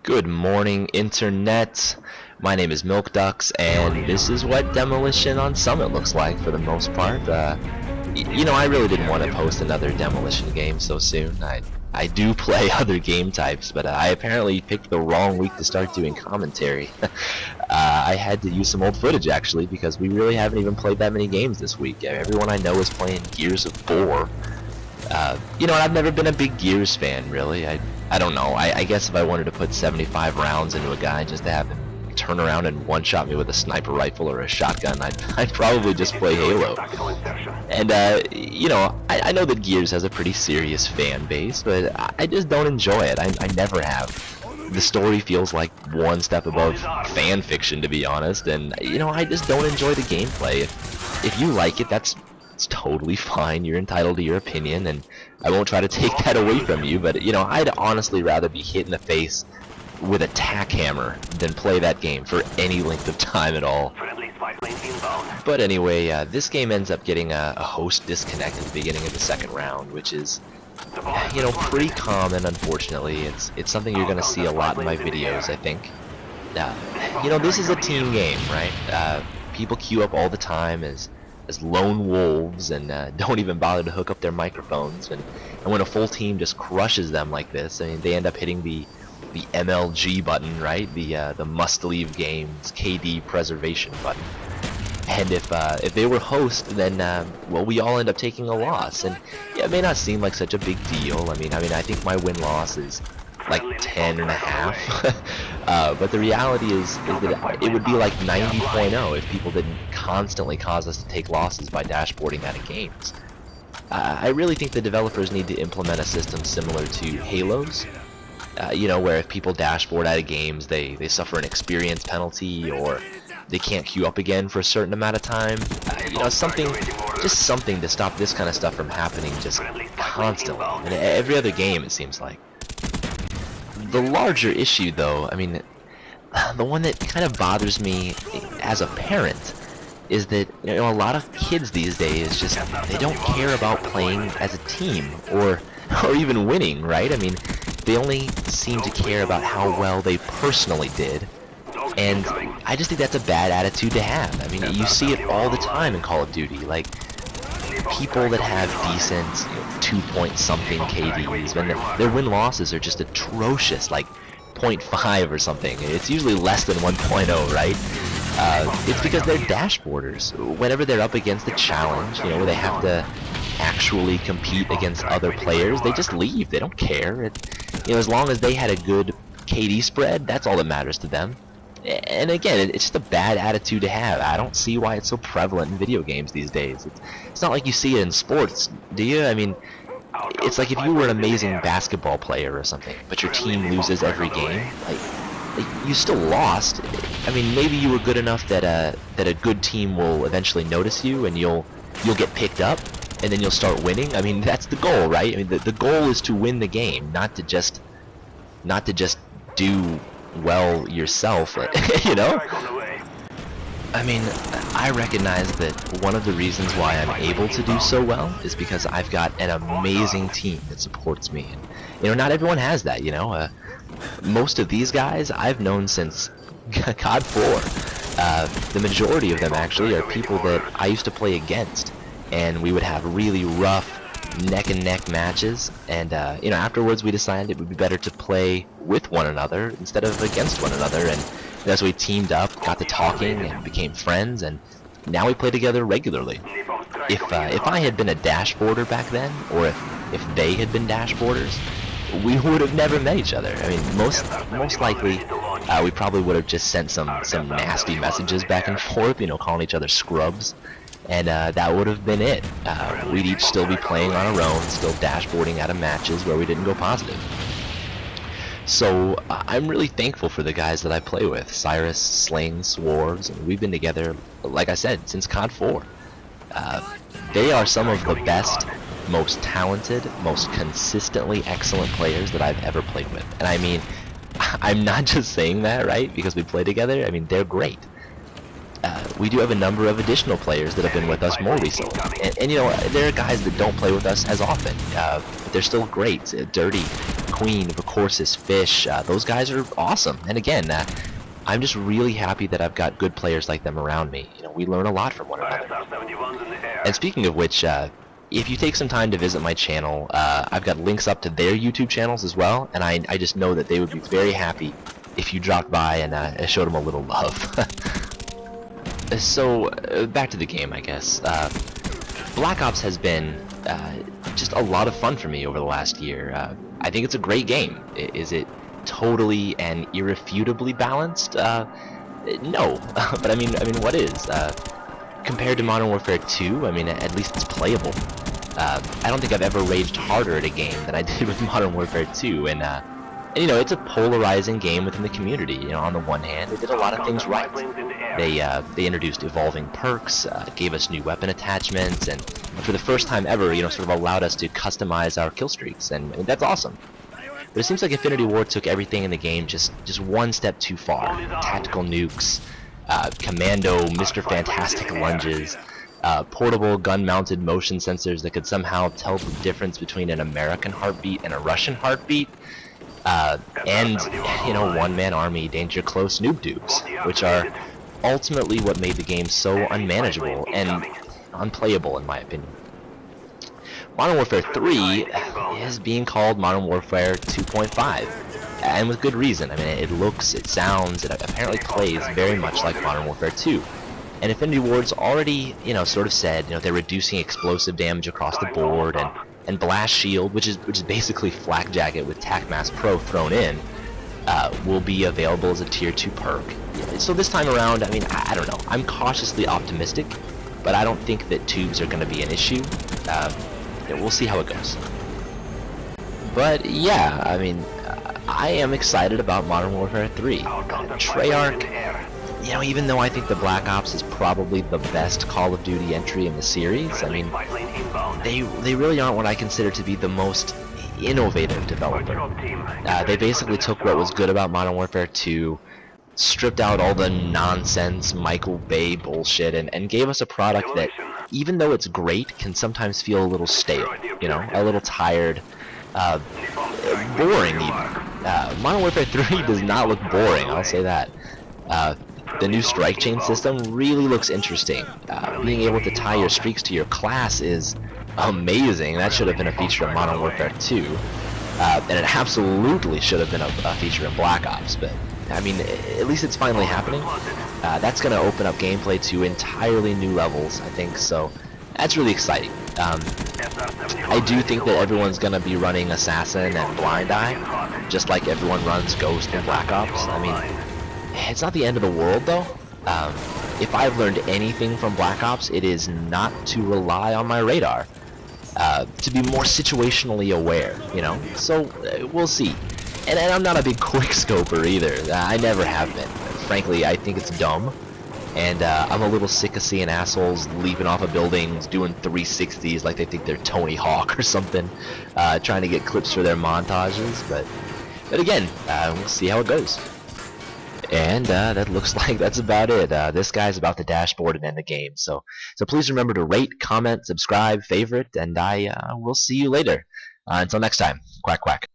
Good morning, Internet. My name is Milk Ducks, and this is what Demolition on Summit looks like for the most part. I really didn't want to post another Demolition game so soon. I do play other game types, but I apparently picked the wrong week to start doing commentary. I had to use some old footage, actually, because we really haven't even played that many games this week. Everyone I know is playing Gears of War. I've never been a big Gears fan, really. I don't know. I guess if I wanted to put 75 rounds into a guy just to have him turn around and one-shot me with a sniper rifle or a shotgun, I'd probably just play Halo. And, I know that Gears has a pretty serious fan base, but I just don't enjoy it. I never have. The story feels like one step above fan fiction, to be honest, and, I just don't enjoy the gameplay. If you like it, it's totally fine. You're entitled to your opinion, and I won't try to take that away from you, but, I'd honestly rather be hit in the face with a tack hammer than play that game for any length of time at all. But anyway, this game ends up getting a host disconnect at the beginning of the second round, which is, pretty common, unfortunately. It's something you're going to see a lot in my videos, I think. This is a team game, right? People queue up all the time as lone wolves and don't even bother to hook up their microphones, and when a full team just crushes them like this, I mean, they end up hitting the MLG button, right? The must leave games KD preservation button. And if they were host, then we all end up taking a loss. And yeah, it may not seem like such a big deal. I mean, I think my win-loss is like 10.5. But the reality is that it would be like 90.0 if people didn't constantly cause us to take losses by dashboarding out of games. I really think the developers need to implement a system similar to Halo's. Where if people dashboard out of games, they suffer an experience penalty, or they can't queue up again for a certain amount of time. Something to stop this kind of stuff from happening just constantly. In every other game, it seems like. The larger issue, though, I mean, the one that kind of bothers me as a parent is that a lot of kids these days they don't care about playing as a team or even winning, right? I mean, they only seem to care about how well they personally did, and I just think that's a bad attitude to have. I mean, you see it all the time in Call of Duty, like people that have decent 2-point-something KDs, when their win-losses are just atrocious, like 0.5 or something. It's usually less than 1.0, right? It's because they're dashboarders. Whenever they're up against a challenge, where they have to actually compete against other players, they just leave. They don't care. As long as they had a good KD spread, that's all that matters to them. And again, it's just a bad attitude to have. I don't see why it's so prevalent in video games these days. It's not like you see it in sports, do you? I mean, it's like if you were an amazing basketball player or something, but your team loses every game, like you still lost. I mean, maybe you were good enough that a good team will eventually notice you, and you'll get picked up, and then you'll start winning. I mean, that's the goal, right? I mean, the goal is to win the game, not to just do well yourself, I mean, I recognize that one of the reasons why I'm able to do so well is because I've got an amazing team that supports me. And, not everyone has that, most of these guys I've known since COD 4. The majority of them actually are people that I used to play against, and we would have really rough neck-and-neck matches, and afterwards we decided it would be better to play with one another instead of against one another, and as we teamed up, got to talking, and became friends, and now we play together regularly. If I had been a dashboarder back then, or if they had been dashboarders, we would have never met each other. I mean, most likely, we probably would have just sent some nasty messages back and forth, calling each other scrubs. And that would have been it. We'd each still be playing on our own, still dashboarding out of matches where we didn't go positive. So I'm really thankful for the guys that I play with, Cyrus, Sling, Swarves, and we've been together, like I said, since COD 4. They are some of the best, most talented, most consistently excellent players that I've ever played with. And I mean, I'm not just saying that, right, because we play together. I mean, they're great. we do have a number of additional players that have been with us more recently. And you know, there are guys that don't play with us as often, but they're still great. Dirty, Queen, Recorsis, Fish, those guys are awesome. And again, I'm just really happy that I've got good players like them around me. You know, we learn a lot from one another. And speaking of which, if you take some time to visit my channel, I've got links up to their YouTube channels as well, and I just know that they would be very happy if you dropped by and showed them a little love. So, back to the game, I guess. Black Ops has been just a lot of fun for me over the last year. I think it's a great game. Is it totally and irrefutably balanced? No. But I mean, what is? Compared to Modern Warfare 2, I mean, at least it's playable. I don't think I've ever raged harder at a game than I did with Modern Warfare 2, and you know, it's a polarizing game within the community. You know, on the one hand, they did a lot of things right. They introduced evolving perks, gave us new weapon attachments, and for the first time ever, you know, sort of allowed us to customize our kill streaks, and that's awesome. But it seems like Infinity Ward took everything in the game just one step too far. Tactical nukes, commando, Mr. Fantastic lunges, portable gun-mounted motion sensors that could somehow tell the difference between an American heartbeat and a Russian heartbeat, and, you know, one-man army danger close noob dukes, which are ultimately what made the game so unmanageable and unplayable, in my opinion. Modern Warfare 3 is being called Modern Warfare 2.5, and with good reason. I mean, it looks, it sounds, it apparently plays very much like Modern Warfare 2. And Infinity Ward's already, you know, sort of said, you know, they're reducing explosive damage across the board, and Blast Shield, which is basically Flak Jacket with TacMass Pro thrown in, will be available as a Tier 2 perk. So this time around, I mean, I don't know. I'm cautiously optimistic, but I don't think that tubes are going to be an issue. We'll see how it goes. But yeah, I mean, I am excited about Modern Warfare 3. Treyarch, you know, even though I think the Black Ops is probably the best Call of Duty entry in the series, I mean, they really aren't what I consider to be the most innovative developer. They basically took what was good about Modern Warfare 2, stripped out all the nonsense Michael Bay bullshit, and gave us a product that, even though it's great, can sometimes feel a little stale, you know, a little tired, boring even. Modern Warfare 3 does not look boring, I'll say that. The new strike chain system really looks interesting. Being able to tie your streaks to your class is amazing. That should have been a feature in Modern Warfare 2. And it absolutely should have been a feature in Black Ops, but I mean, at least it's finally happening. That's going to open up gameplay to entirely new levels, I think, so that's really exciting. I do think that everyone's going to be running Assassin and Blind Eye, just like everyone runs Ghost and Black Ops. I mean, it's not the end of the world, though. If I've learned anything from Black Ops, it is not to rely on my radar, to be more situationally aware, you know, so we'll see. And I'm not a big quickscoper either. I never have been. Frankly, I think it's dumb. And I'm a little sick of seeing assholes leaping off of buildings, doing 360s like they think they're Tony Hawk or something, trying to get clips for their montages. But again, we'll see how it goes. And that looks like that's about it. This guy's about to dashboard and end the game. So please remember to rate, comment, subscribe, favorite, and I will see you later. Until next time, quack quack.